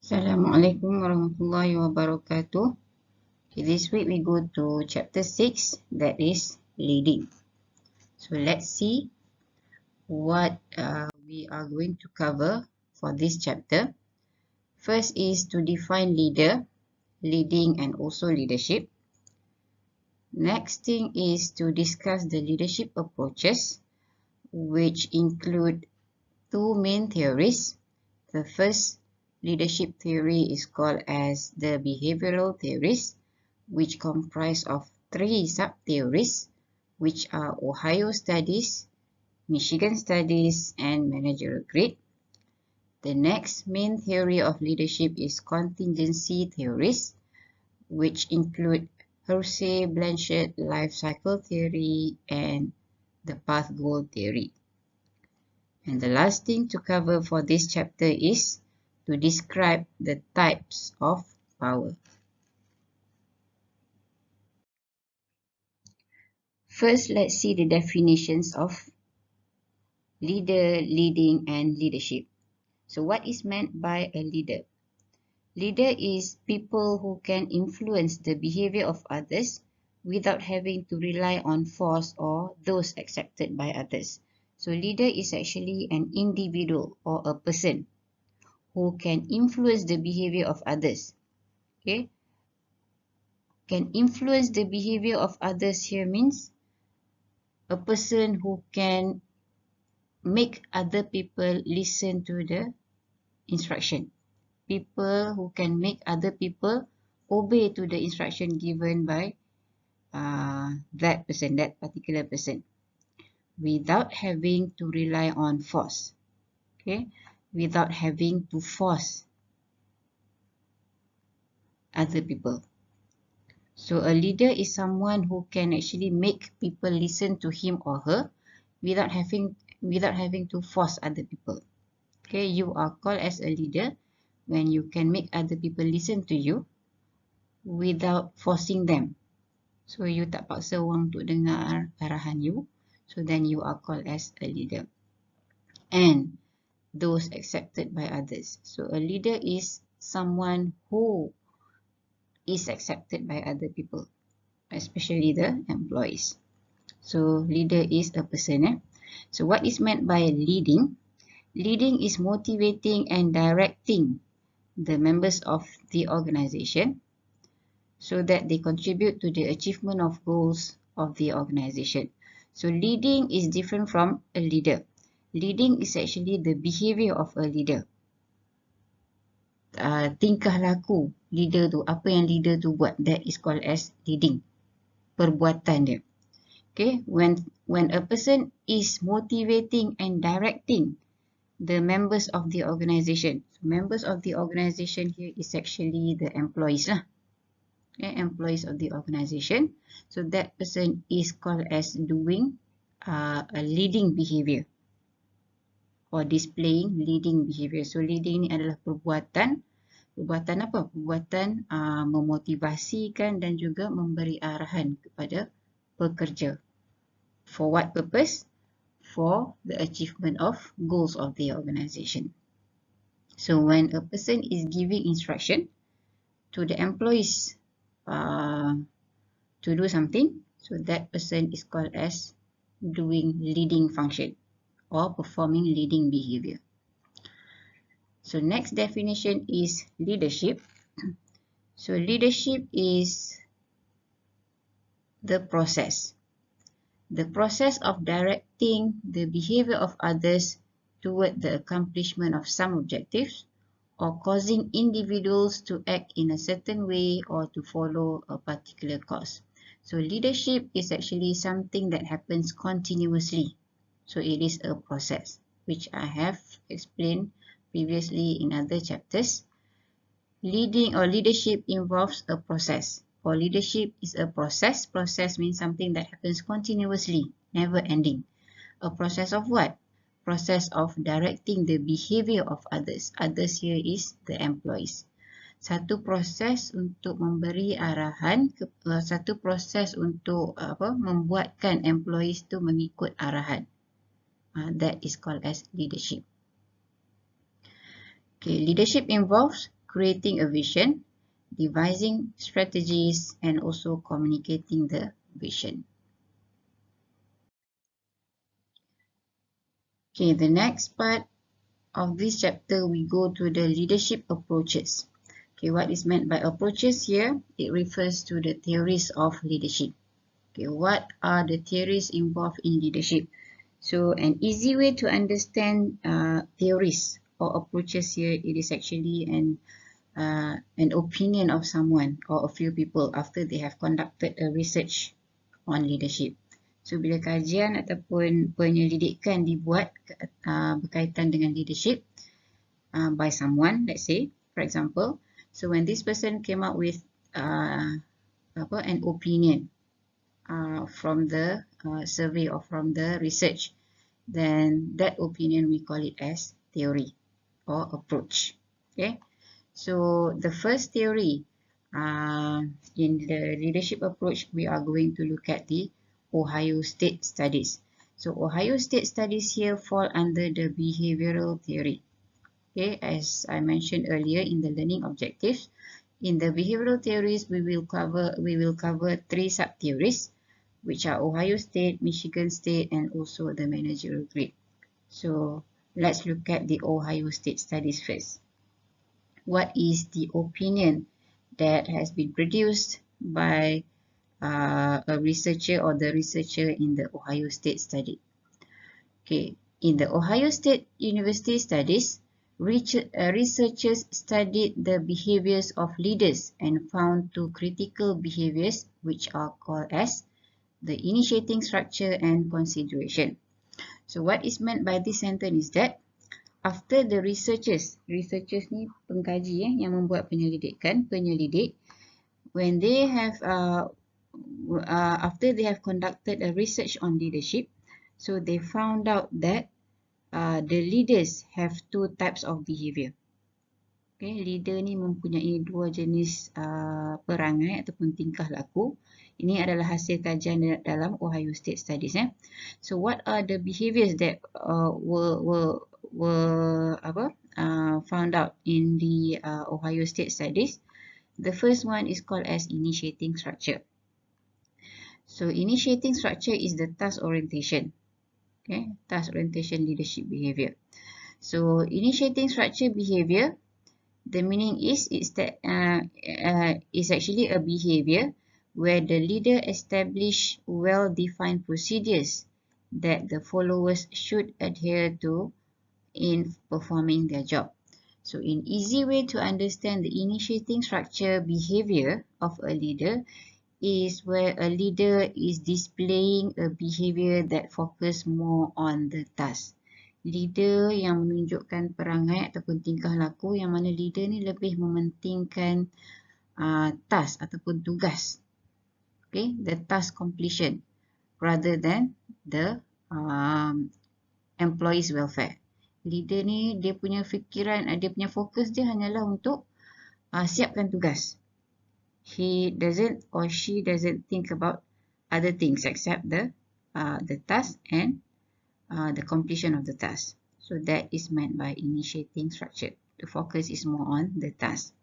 Assalamualaikum warahmatullahi wabarakatuh. Okay, this week we go to chapter 6, that is leading. So let's see what we are going to cover for this chapter. First is to define leader, leading and also leadership. Next thing is to discuss the leadership approaches, which include two main theories. The first leadership theory is called as the behavioral theories, which comprise of three sub-theories, which are Ohio Studies, Michigan Studies, and Managerial Grid. The next main theory of leadership is contingency theories, which include Hersey-Blanchard life cycle theory and the path goal theory. And the last thing to cover for this chapter is to describe the types of power. First, let's see the definitions of leader, leading, and leadership. So what is meant by a leader? Leader is people who can influence the behavior of others without having to rely on force or those accepted by others. So leader is actually an individual or a person who can influence the behavior of others. Okay? Can influence the behavior of others here means a person who can make other people listen to the instruction. People who can make other people obey to the instruction given by that person, that particular person, without having to rely on force. Okay, without having to force other people. So a leader is someone who can actually make people listen to him or her without having to force other people. Okay, you are called as a leader when you can make other people listen to you without forcing them. So you tak paksa orang untuk dengar arahan you. So then you are called as a leader. And those accepted by others. So a leader is someone who is accepted by other people, especially the employees. So leader is a person. So what is meant by leading? Leading is motivating and directing the members of the organization so that they contribute to the achievement of goals of the organization. So leading is different from a leader. Leading is actually the behavior of a leader. Tingkah laku leader tu, apa yang leader tu buat, that is called as leading. Perbuatan dia. Okay, when a person is motivating and directing the members of the organization. So members of the organization here is actually the employees lah. Okay, employees of the organization. So that person is called as doing a leading behavior or displaying leading behavior. So leading ni adalah perbuatan. Perbuatan apa? Perbuatan memotivasikan dan juga memberi arahan kepada pekerja. For what purpose? For the achievement of goals of the organization. So when a person is giving instruction to the employees to do something, so that person is called as doing leading function or performing leading behavior. So next definition is leadership. So leadership is the process. The process of directing the behavior of others toward the accomplishment of some objectives or causing individuals to act in a certain way or to follow a particular cause. So leadership is actually something that happens continuously. So it is a process, which I have explained previously in other chapters. Leading or leadership involves a process. Or leadership is a process. Process means something that happens continuously, never ending. A process of what? Process of directing the behavior of others. Others here is the employees. Satu proses untuk memberi arahan, satu proses untuk membuatkan employees tu mengikut arahan. That is called as leadership. Okay, leadership involves creating a vision, devising strategies, and also communicating the vision. Okay, the next part of this chapter, we go to the leadership approaches. Okay, what is meant by approaches here? It refers to the theories of leadership. Okay, what are the theories involved in leadership? So an easy way to understand theories or approaches here, it is actually an opinion of someone or a few people after they have conducted a research on leadership. So bila kajian ataupun penyelidikan dibuat berkaitan dengan leadership by someone, let's say, for example, so when this person came up with an opinion from the survey or from the research, then that opinion we call it as theory or approach. Okay, so the first theory in the leadership approach, we are going to look at the Ohio State Studies. So Ohio State Studies here fall under the behavioral theory. Okay, as I mentioned earlier in the learning objectives, in the behavioral theories, we will cover 3 sub-theories, which are Ohio State, Michigan State, and also the managerial grade. So let's look at the Ohio State Studies first. What is the opinion that has been produced by a researcher or the researcher in the Ohio State study? Okay, in the Ohio State University studies, researchers studied the behaviors of leaders and found 2 critical behaviors, which are called as the initiating structure and consideration. So what is meant by this sentence is that after the researchers ni pengkaji yang membuat penyelidik, when they have after they have conducted a research on leadership, so they found out that the leaders have 2 types of behavior. Okay, leader ni mempunyai 2 jenis perangai ataupun tingkah laku. Ini adalah hasil kajian dalam Ohio State Studies. So what are the behaviors that were found out in the Ohio State Studies? The first one is called as initiating structure. So initiating structure is the task orientation. Okay, task orientation leadership behavior. So initiating structure behavior, the meaning is that is actually a behavior where the leader establish well-defined procedures that the followers should adhere to in performing their job. So in easy way to understand the initiating structure behavior of a leader is where a leader is displaying a behavior that focus more on the task. Leader yang menunjukkan perangai ataupun tingkah laku yang mana leader ni lebih mementingkan task ataupun tugas. Okay, the task completion rather than the employees welfare. Leader ni dia punya fikiran, dia punya fokus dia hanyalah untuk siapkan tugas. He doesn't or she doesn't think about other things except the task and the completion of the task. So that is meant by initiating structure. The focus is more on the task.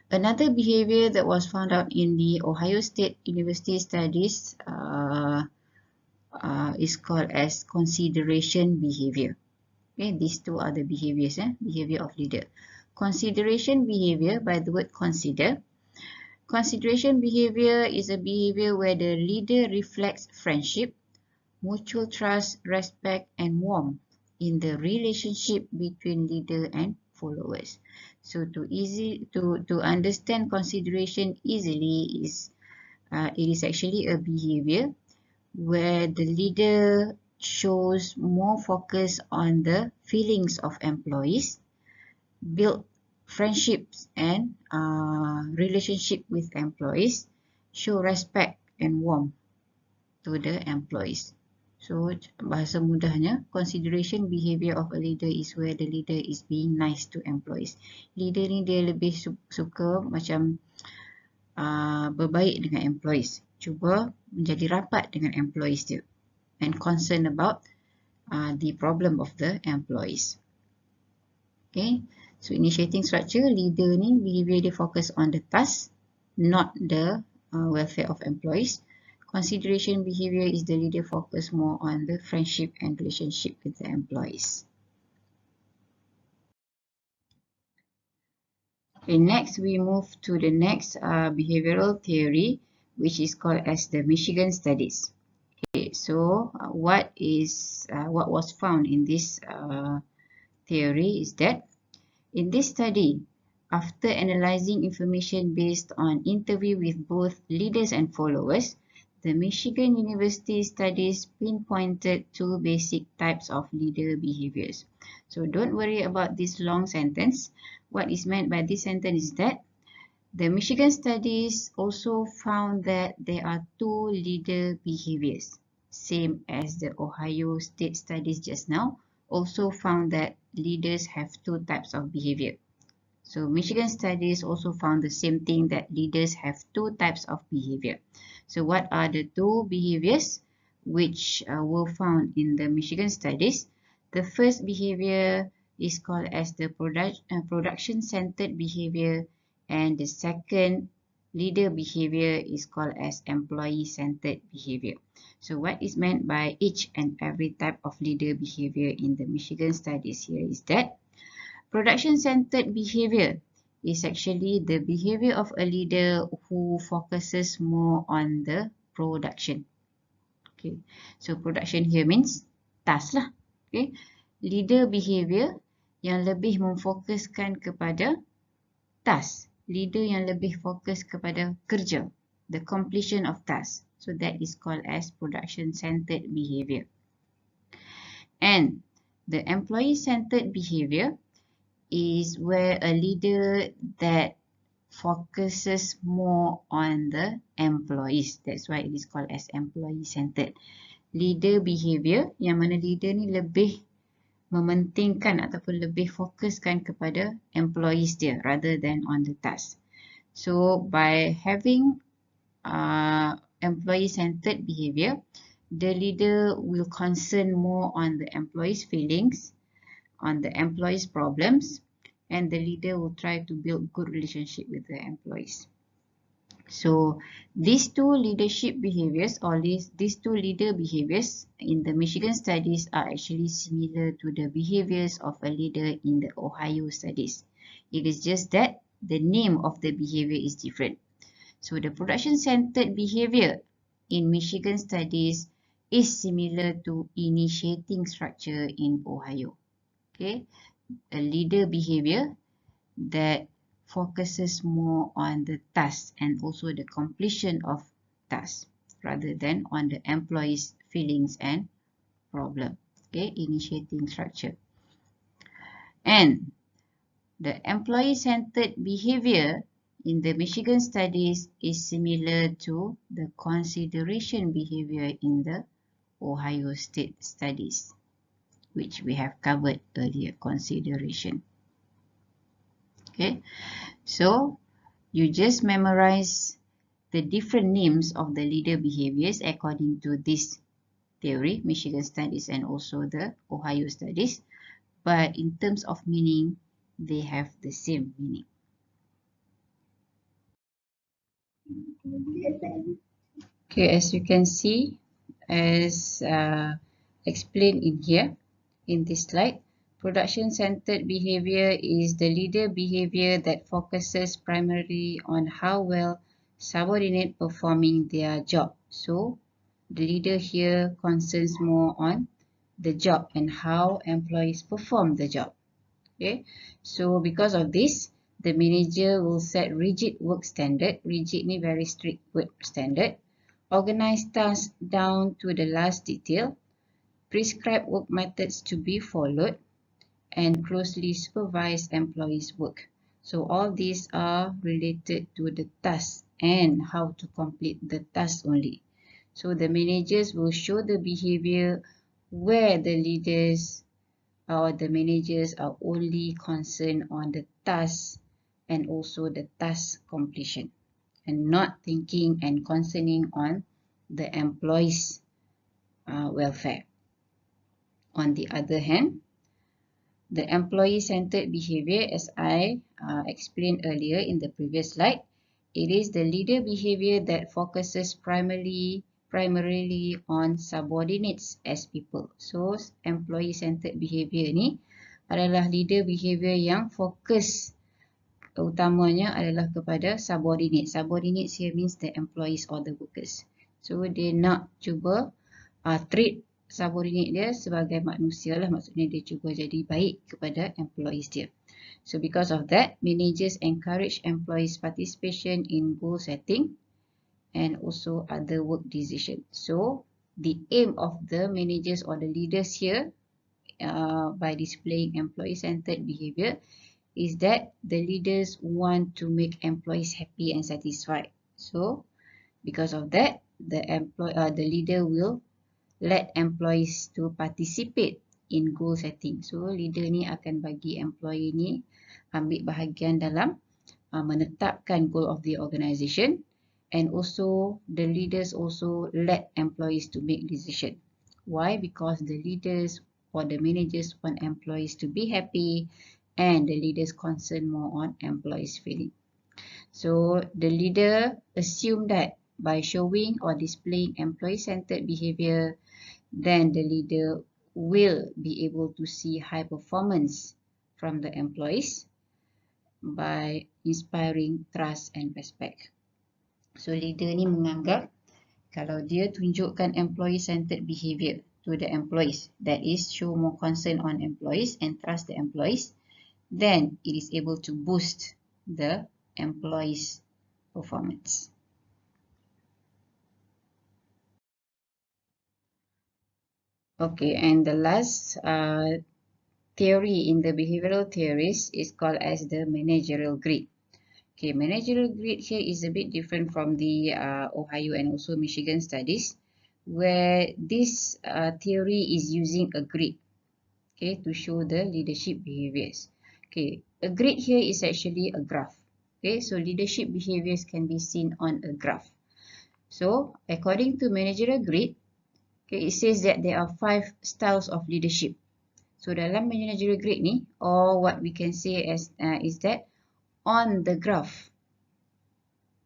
Another behavior that was found out in the Ohio State University studies is called as consideration behavior. Okay, these 2 are the behaviors, behavior of leader. Consideration behavior, by the word consider. Consideration behavior is a behavior where the leader reflects friendship, mutual trust, respect, and warmth in the relationship between leader and followers. So to understand consideration easily is it is actually a behavior where the leader shows more focus on the feelings of employees, build friendships and relationship with employees, show respect and warmth to the employees. So bahasa mudahnya, consideration behavior of a leader is where the leader is being nice to employees. Leader ni dia lebih suka macam berbaik dengan employees. Cuba menjadi rapat dengan employees dia and concern about the problem of the employees. Okay, So initiating structure, leader ni behavior dia fokus on the task, not the welfare of employees. Consideration behavior is the leader focus more on the friendship and relationship with the employees. Okay, next we move to the next behavioral theory, which is called as the Michigan Studies. Okay, so what was found in this theory is that in this study, after analyzing information based on interview with both leaders and followers, the Michigan University studies pinpointed two basic types of leader behaviors. So don't worry about this long sentence. What is meant by this sentence is that the Michigan studies also found that there are two leader behaviors, same as the Ohio State studies just now, also found that leaders have two types of behavior. So Michigan studies also found the same thing, that leaders have two types of behavior. So what are the two behaviors which were found in the Michigan studies? The first behavior is called as the production-centered behavior, and the second leader behavior is called as employee-centered behavior. So what is meant by each and every type of leader behavior in the Michigan studies here is that production-centered behavior is actually the behavior of a leader who focuses more on the production. Okay, so production here means task lah. Okay, leader behavior yang lebih memfokuskan kepada task. Leader yang lebih fokus kepada kerja, the completion of task. So that is called as production-centered behavior. And the employee-centered behavior is where a leader that focuses more on the employees. That's why it is called as employee-centered. Leader behavior, yang mana leader ni lebih mementingkan ataupun lebih fokuskan kepada employees dia rather than on the task. So by having employee-centered behavior, the leader will concern more on the employees' feelings, on the employees' problems, and the leader will try to build good relationship with the employees. So these two leadership behaviors, or these two leader behaviors in the Michigan studies are actually similar to the behaviors of a leader in the Ohio studies. It is just that the name of the behavior is different. So the production-centered behavior in Michigan studies is similar to initiating structure in Ohio. Okay, a leader behavior that focuses more on the task and also the completion of tasks rather than on the employees' feelings and problem. Okay, initiating structure. And the employee-centered behavior in the Michigan studies is similar to the consideration behavior in the Ohio State studies, which we have covered earlier, consideration. Okay, so you just memorize the different names of the leader behaviors according to this theory, Michigan studies and also the Ohio studies. But in terms of meaning, they have the same meaning. Okay, as you can see, as explained in here, in this slide, production-centered behavior is the leader behavior that focuses primarily on how well subordinates performing their job. So, the leader here concerns more on the job and how employees perform the job. Okay, so because of this, the manager will set rigid work standard. Rigid ni very strict work standard. Organize tasks down to the last detail. Prescribe work methods to be followed, and closely supervise employees' work. So all these are related to the task and how to complete the task only. So the managers will show the behavior where the leaders or the managers are only concerned on the task and also the task completion, and not thinking and concerning on the employees' welfare. On the other hand, The employee-centered behavior, as I explained earlier in the previous slide, it is the leader behavior that focuses primarily on subordinates as people. So, employee-centered behavior ni adalah leader behavior yang fokus utamanya adalah kepada subordinate. Subordinates here means the employees or the workers. So, dia nak cuba treat subordinate dia sebagai manusia lah, maksudnya dia cuba jadi baik kepada employees dia. So because of that, managers encourage employees participation in goal setting and also other work decision. So the aim of the managers or the leaders here by displaying employee-centered behavior is that the leaders want to make employees happy and satisfied. So because of that, the leader will let employees to participate in goal setting. So leader ni akan bagi employee ni ambil bahagian dalam menetapkan goal of the organisation, and also the leaders also let employees to make decision. Why? Because the leaders or the managers want employees to be happy, and the leaders concern more on employees' feeling. So the leader assume that by showing or displaying employee-centered behavior, then the leader will be able to see high performance from the employees by inspiring trust and respect. So leader ni menganggap kalau dia tunjukkan employee-centered behavior to the employees, that is show more concern on employees and trust the employees, then it is able to boost the employees' performance. Okay, and the last theory in the behavioral theories is called as the managerial grid. Okay, managerial grid here is a bit different from the Ohio and also Michigan studies, where this theory is using a grid, okay, to show the leadership behaviors. Okay, a grid here is actually a graph. Okay, so leadership behaviors can be seen on a graph. So, according to managerial grid, okay, it says that there are 5 styles of leadership. So dalam managerial grid ni, or what we can say as is that on the graph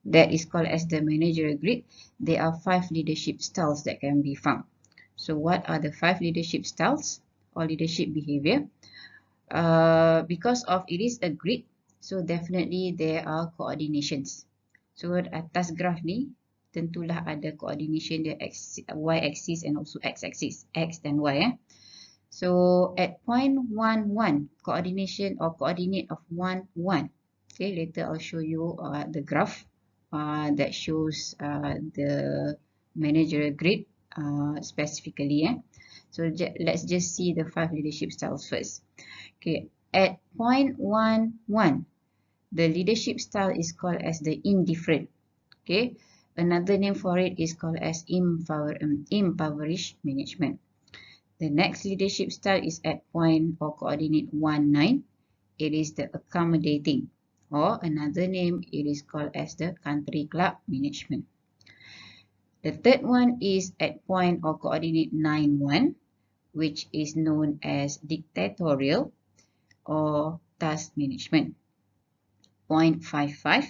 that is called as the managerial grid, there are 5 leadership styles that can be found. So what are the 5 leadership styles or leadership behavior? Because of it is a grid, so definitely there are coordinations. So atas graph ni, tentulah ada coordination dia y-axis and also x-axis, x dan y. So at point 1, 1, coordination or coordinate of 1, 1. Okay, later I'll show you the graph that shows the managerial grid specifically. So let's just see the 5 leadership styles first. Okay, at point 1, 1, the leadership style is called as the indifferent. Okay, another name for it is called as impoverished management. The next leadership style is at point or coordinate 1, 9. It is the accommodating, or another name it is called as the country club management. The third one is at point or coordinate 9, 1, which is known as dictatorial or task management. Point 5, 5.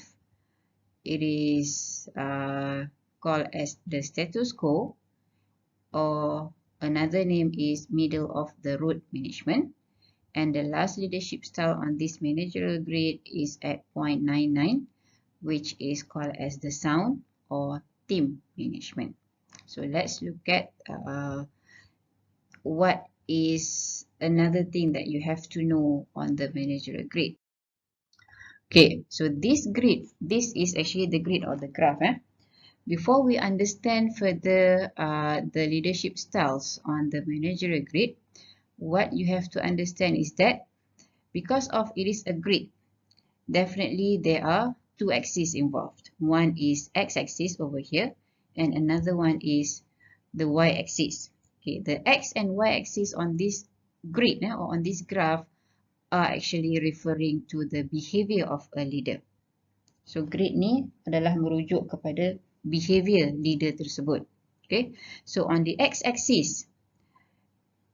It is called as the status quo, or another name is middle of the road management. And the last leadership style on this managerial grid is at point 99, which is called as the sound or team management. So let's look at what is another thing that you have to know on the managerial grid. Okay, so this grid, this is actually the grid or the graph. Before we understand further the leadership styles on the managerial grid, what you have to understand is that because of it is a grid, definitely there are 2 axes involved. One is x-axis over here, and another one is the y-axis. Okay, the x and y-axis on this grid or on this graph are actually referring to the behavior of a leader. So grid ni adalah merujuk kepada behavior leader tersebut. Okay, so on the x-axis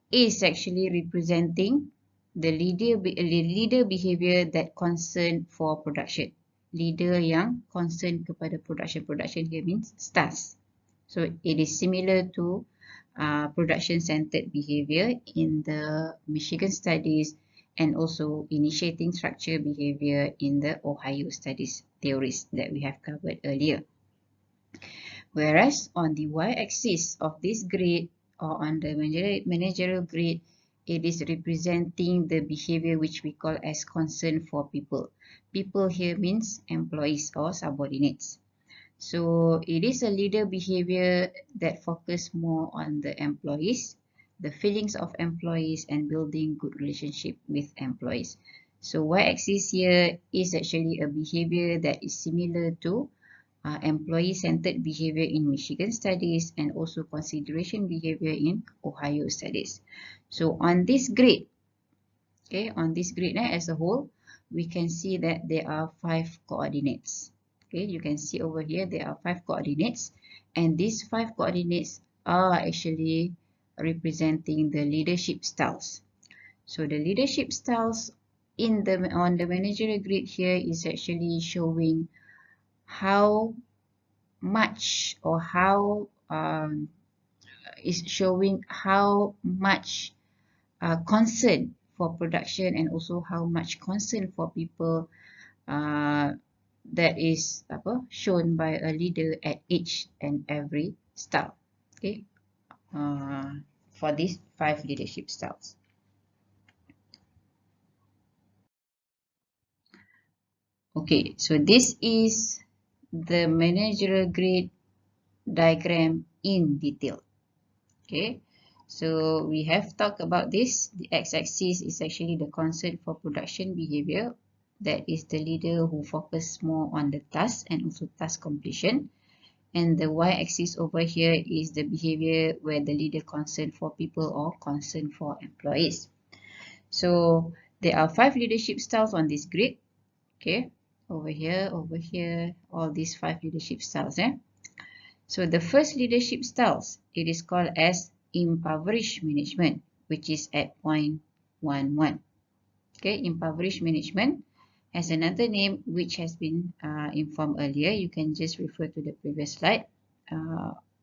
is actually representing the leader behavior that concern for production. Leader yang concern kepada production. Production here means stars. So it is similar to production-centered behavior in the Michigan studies and also initiating structure behavior in the Ohio studies theories that we have covered earlier. Whereas on the y-axis of this grid or on the managerial grid, it is representing the behavior which we call as concern for people. People here means employees or subordinates. So it is a leader behavior that focus more on the employees, the feelings of employees, and building good relationship with employees. So y-axis here is actually a behavior that is similar to employee-centered behavior in Michigan studies and also consideration behavior in Ohio studies. So on this grid, okay, on this grid as a whole, we can see that there are 5 coordinates. Okay, you can see over here there are 5 coordinates, and these 5 coordinates are actually representing the leadership styles. So the leadership styles on the managerial grid here is actually showing how much or how concern for production and also how much concern for people that is shown by a leader at each and every style. Okay, for these 5 leadership styles. Okay, so this is the managerial grid diagram in detail. Okay, so we have talked about this. The x-axis is actually the concern for production behavior. That is the leader who focus more on the task and also task completion. And the y-axis over here is the behavior where the leader concern for people or concern for employees. So there are 5 leadership styles on this grid. Okay, over here, all these 5 leadership styles. So the first leadership styles, it is called as impoverished management, which is at point 11. Okay, impoverished management has another name which has been informed earlier. You can just refer to the previous slide.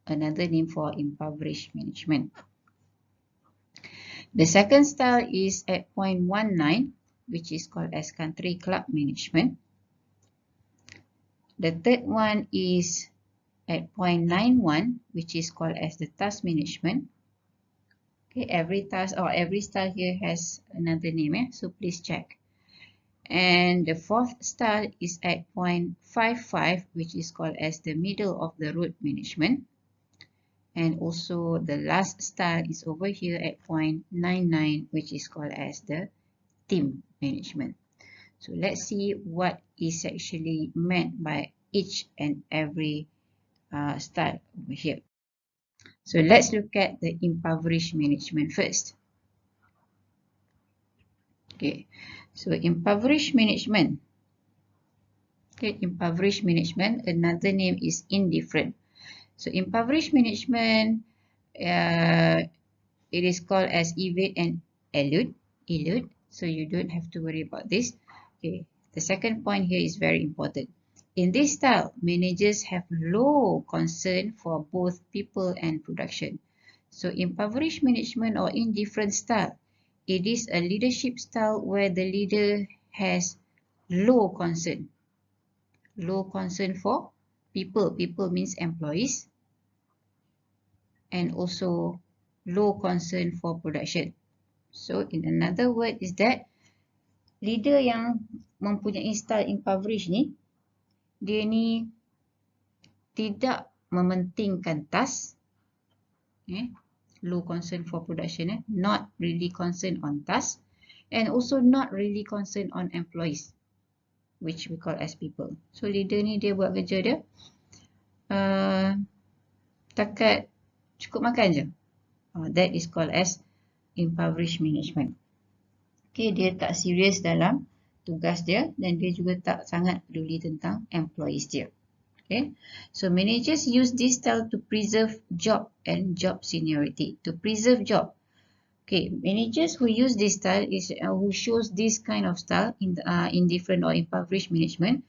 Another name for impoverished management. The second style is at point 19, which is called as country club management. The third one is at point 91, which is called as the task management. Okay, every task or every style here has another name, so please check. And the fourth style is at point 55, which is called as the middle of the road management. And also the last style is over here at point 99, which is called as the team management. So let's see what is actually meant by each and every style over here. So let's look at the impoverished management first. Okay, so impoverished management. Okay, impoverished management, another name is indifferent. So impoverished management, it is called as evade and elude. So you don't have to worry about this. Okay, the second point here is very important. In this style, managers have low concern for both people and production. So impoverished management or indifferent style, it is a leadership style where the leader has low concern. Low concern for people. People means employees. And also low concern for production. So in another word is that leader yang mempunyai style impoverished ni, dia ni tidak mementingkan task, low concern for production, not really concerned on task, and also not really concerned on employees, which we call as people. So leader ni dia buat kerja dia takat cukup makan je. That is called as impoverished management. Okay, dia tak serius dalam tugas dia dan dia juga tak sangat peduli tentang employees dia. Okay, so managers use this style to preserve job and job seniority. To preserve job. Okay, managers who use this style is who shows this kind of style in different or impoverished management.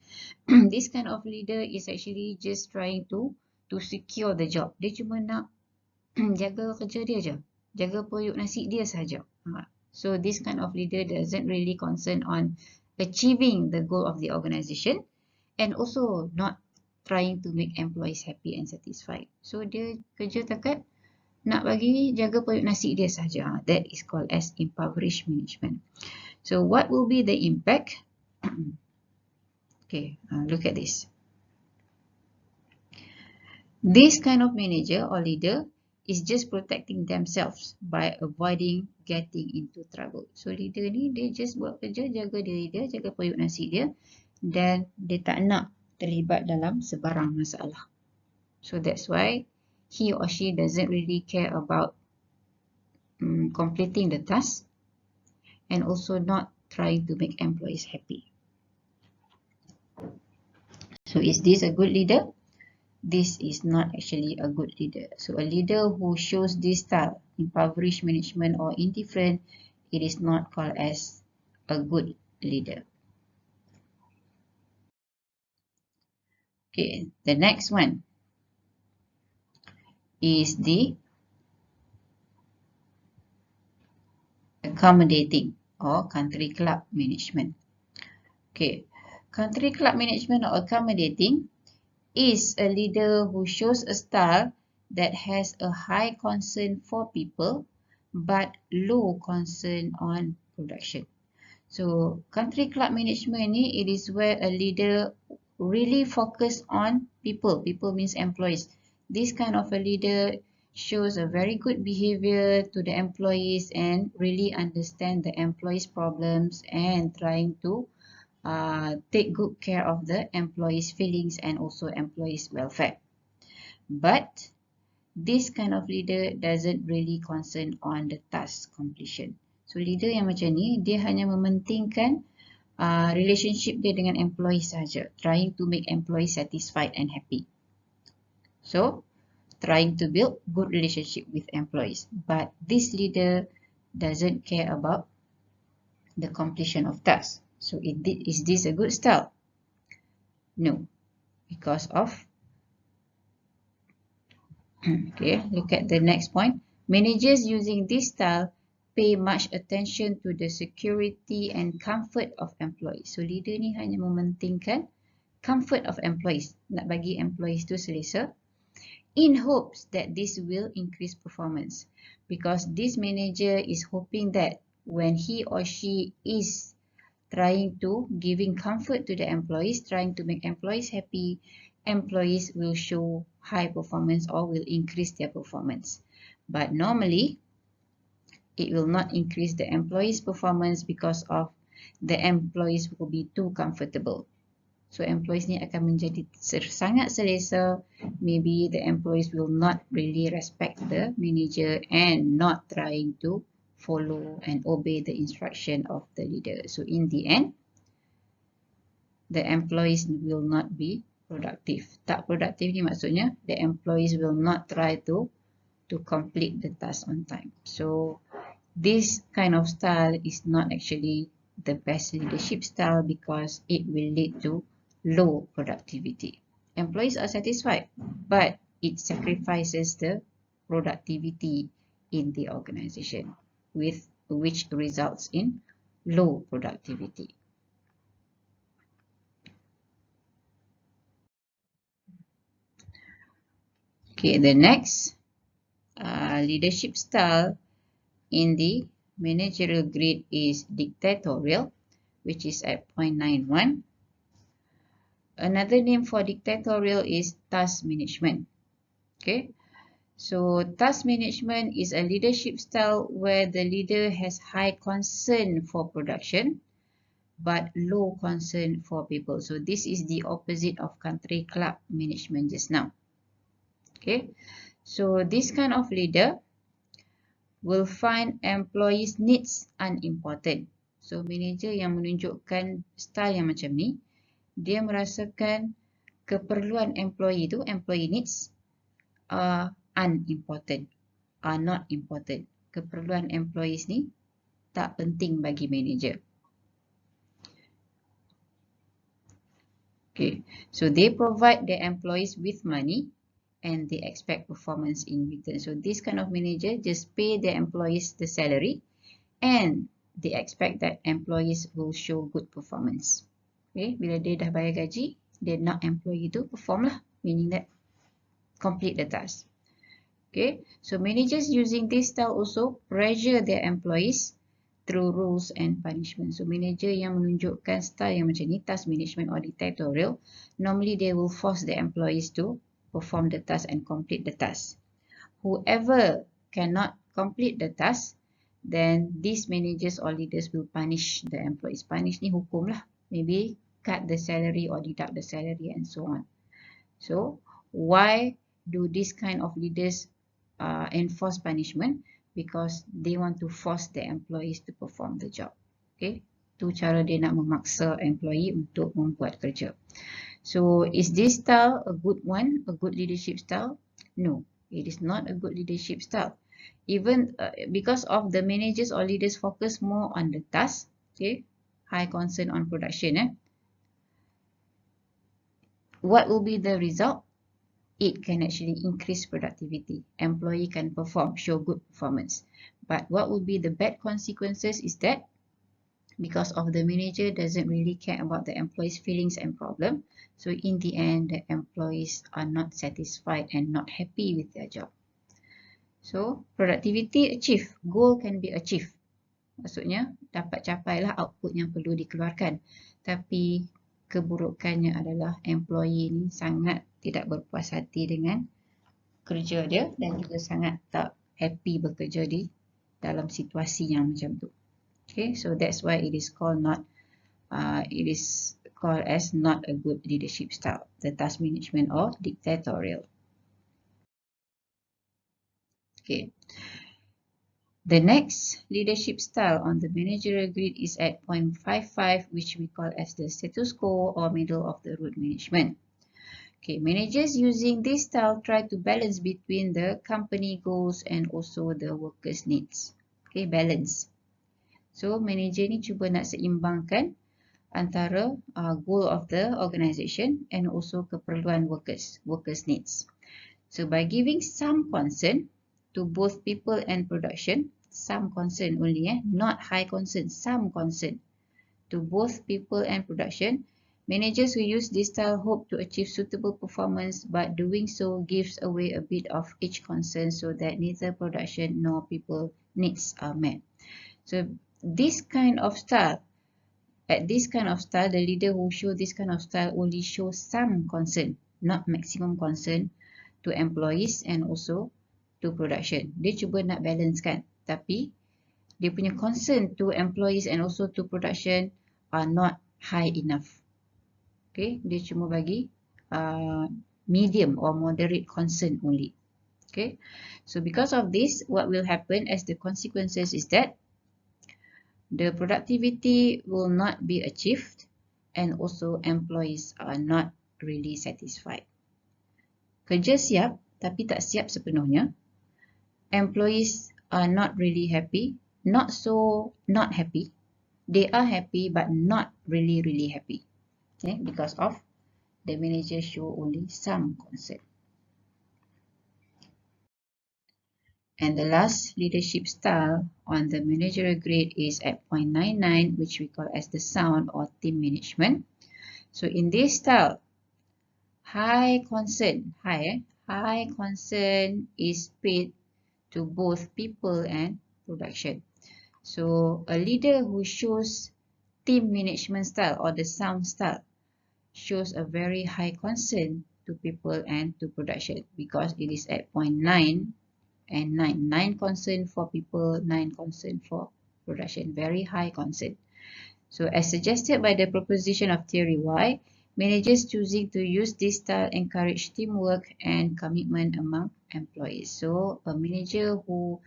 This kind of leader is actually just trying to secure the job. Dia cuma nak jaga kerja dia je, jaga periuk nasi dia saja. So this kind of leader doesn't really concern on achieving the goal of the organisation and also not trying to make employees happy and satisfied. So dia kerja takat nak bagi jaga periuk nasi dia saja. That is called as impoverished management. So what will be the impact? Okay, look at this. This kind of manager or leader is just protecting themselves by avoiding getting into trouble. So leader ni dia just buat kerja, jaga diri dia, jaga periuk nasi dia, dan dia tak nak terlibat dalam sebarang masalah. So that's why he or she doesn't really care about completing the task and also not trying to make employees happy. So is this a good leader? This is not actually a good leader. So a leader who shows this style, impoverished management or indifferent, it is not called as a good leader. Okay, the next one is the accommodating or country club management. Okay, country club management or accommodating is a leader who shows a style that has a high concern for people but low concern on production. So country club management ni, it is where a leader really focus on people. People means employees. This kind of a leader shows a very good behavior to the employees and really understand the employees' problems and trying to take good care of the employees' feelings and also employees' welfare. But this kind of leader doesn't really concern on the task completion. So leader yang macam ni, dia hanya mementingkan relationship dia dengan employees saja, trying to make employees satisfied and happy. So trying to build good relationship with employees. But this leader doesn't care about the completion of tasks. So is this a good style? No, because of okay, look at the next point. Managers using this style pay much attention to the security and comfort of employees. So leader ni hanya mementingkan comfort of employees, nak bagi employees tu selesa, in hopes that this will increase performance. Because this manager is hoping that when he or she is trying to giving comfort to the employees, trying to make employees happy, employees will show high performance or will increase their performance. But normally, it will not increase the employees' performance because of the employees will be too comfortable. So employees ni akan menjadi sangat selesa. Maybe the employees will not really respect the manager and not trying to follow and obey the instruction of the leader. So in the end, the employees will not be productive. Tak produktif ni maksudnya the employees will not try to complete the task on time. So this kind of style is not actually the best leadership style because it will lead to low productivity. Employees are satisfied, but it sacrifices the productivity in the organization, which results in low productivity. Okay, the next leadership style in the managerial grade is dictatorial, which is at 0.91. Another name for dictatorial is task management. Okay, so task management is a leadership style where the leader has high concern for production but low concern for people. So this is the opposite of country club management just now. Okay, so this kind of leader will find employees' needs unimportant. So manager yang menunjukkan style yang macam ni, dia merasakan keperluan employee tu, employee needs are unimportant, are not important. keperluan employees ni tak penting bagi manager. Okay, so they provide their employees with money and they expect performance in return. So this kind of manager just pay their employees the salary and they expect that employees will show good performance. Okay, bila dia dah bayar gaji, dia nak employee tu perform lah, meaning that complete the task. Okay, so managers using this style also pressure their employees through rules and punishment. So manager yang menunjukkan style yang macam ni, task management or dictatorial, normally they will force the employees to perform the task and complete the task. Whoever cannot complete the task, then these managers or leaders will punish the employees. Punish ni hukum lah. Maybe cut the salary or deduct the salary and so on. So why do this kind of leaders enforce punishment? Because they want to force the employees to perform the job. Okay, tu cara dia nak memaksa employee untuk membuat kerja. So is this style a good one, a good leadership style? No, it is not a good leadership style. Even because of the managers or leaders focus more on the task, okay, high concern on production. What will be the result? It can actually increase productivity. Employee can perform, show good performance. But what will be the bad consequences is that because of the manager doesn't really care about the employees' feelings and problem, so in the end, the employees are not satisfied and not happy with their job. So productivity achieve, goal can be achieved. Maksudnya dapat capailah output yang perlu dikeluarkan. Tapi keburukannya adalah employee ni sangat tidak berpuas hati dengan kerja dia dan juga sangat tak happy bekerja di dalam situasi yang macam tu. Okay, so that's why it is called as not a good leadership style, the task management or dictatorial. Okay. The next leadership style on the managerial grid is at point 55, which we call as the status quo or middle of the road management. Okay, managers using this style try to balance between the company goals and also the workers' needs. Okay, balance. So, manager ni cuba nak seimbangkan antara goal of the organisation and also keperluan workers' needs. So, by giving some concern to both people and production, some concern only, not high concern, some concern to both people and production, managers who use this style hope to achieve suitable performance, but doing so gives away a bit of each concern so that neither production nor people needs are met. So this kind of style, the leader who show this kind of style only shows some concern, not maximum concern to employees and also to production. Dia cuba nak balance kan, tapi dia punya concern to employees and also to production are not high enough. Okay, dia cuma bagi medium or moderate concern only. Okay, so because of this, what will happen as the consequences is that the productivity will not be achieved and also employees are not really satisfied. Kerja siap tapi tak siap sepenuhnya. Employees are not really happy, not happy. They are happy but not really happy. Okay, because of the manager show only some concern. And the last leadership style on the managerial grade is at point 99, which we call as the sound or team management. So in this style, high concern is paid to both people and production. So a leader who shows team management style or the sound style shows a very high concern to people and to production because it is at point 9 and 9 concern for people, 9 concern for production, very high concern. So as suggested by the proposition of theory Y, managers choosing to use this style encourage teamwork and commitment among employees. So a manager who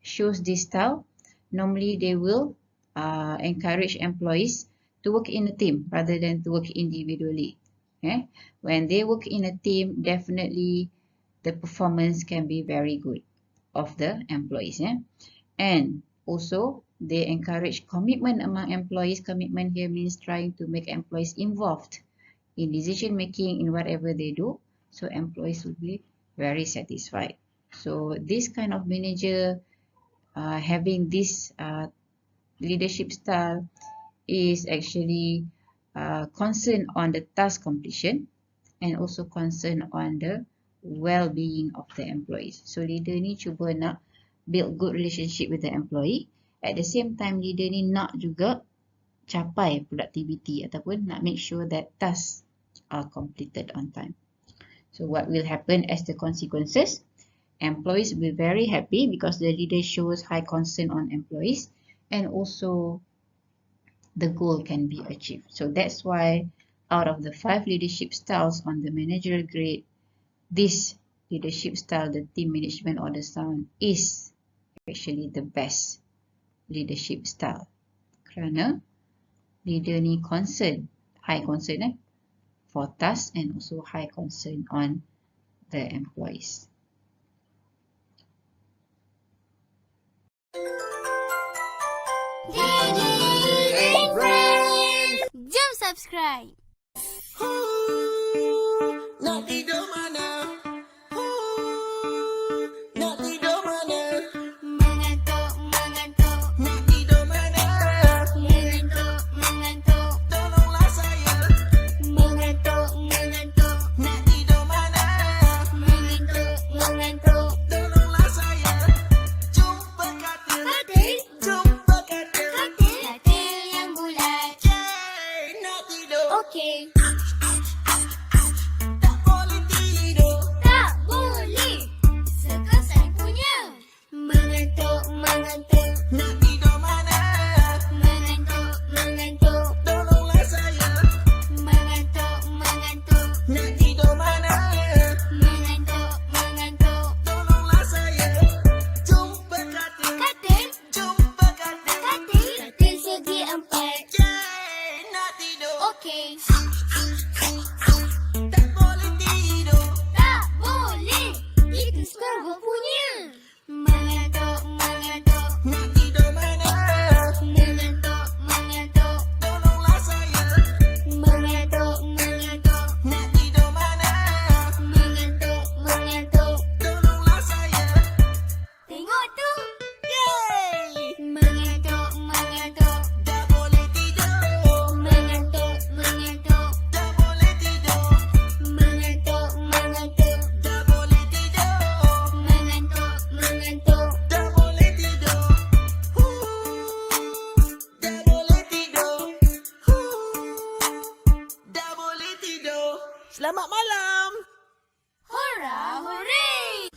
shows this style, normally they will encourage employees to work in a team rather than to work individually. Okay? When they work in a team, definitely the performance can be very good of the employees. And also, they encourage commitment among employees. Commitment here means trying to make employees involved in decision making in whatever they do. So employees will be very satisfied. So this kind of manager having this leadership style is actually concerned on the task completion and also concerned on the well-being of the employees. So leader ni cuba nak build good relationship with the employee. At the same time, leader ni nak juga capai productivity ataupun nak make sure that tasks are completed on time. So what will happen as the consequences? Employees will be very happy because the leader shows high concern on employees, and also the goal can be achieved. So that's why out of the 5 leadership styles on the managerial grade, this leadership style, the team management or the style, is actually the best leadership style. Kerana leader ni concern, high concern for tasks and also high concern on the employees. Jom subscribe. Nak tidur mana? Nak tidur mana? Mengantuk, mengantuk, Nak tidur mana? mengantuk, mengantuk, Tolonglah saya. mengantuk, mengantuk, Nak tidur mana? mengantuk, mengantuk. Tolonglah saya. Jumpa katil. Katil, Jumpa katil. katil, katil yang bulat. Yeay, nak tidur. Okey. Tak boleh tidur. Tak boleh. Sekesan punya. Mengantuk, mengantuk, Nak tidur mana? mengantuk, mengantuk, Tolonglah saya. mengantuk, mengantuk, Nak tidur mana? mengantuk, mengantuk. Tolonglah saya. Jumpa katil. Katil, Jumpa katil. katil, katil segi 4. Yeay, nak tidur. Okey. Tak boleh tidur. Tak boleh. Itu skarbo punya. Mengantuk, mengantuk, Nak tidur mana? mengantuk, mengantuk, Tolonglah saya. mengantuk, mengantuk, Nak tidur mana? mengantuk, mengantuk. Tolonglah saya. Tengok tu. Yeay! Mengantuk, mengantuk, Tak boleh tidur. mengantuk, mengantuk, Tak boleh tidur. mengantuk, mengantuk, Tak boleh tidur. mengantuk, mengantuk. Tak boleh tidur. Tak boleh tidur. Tak boleh tidur. Selamat malam. Hurrah, hooray!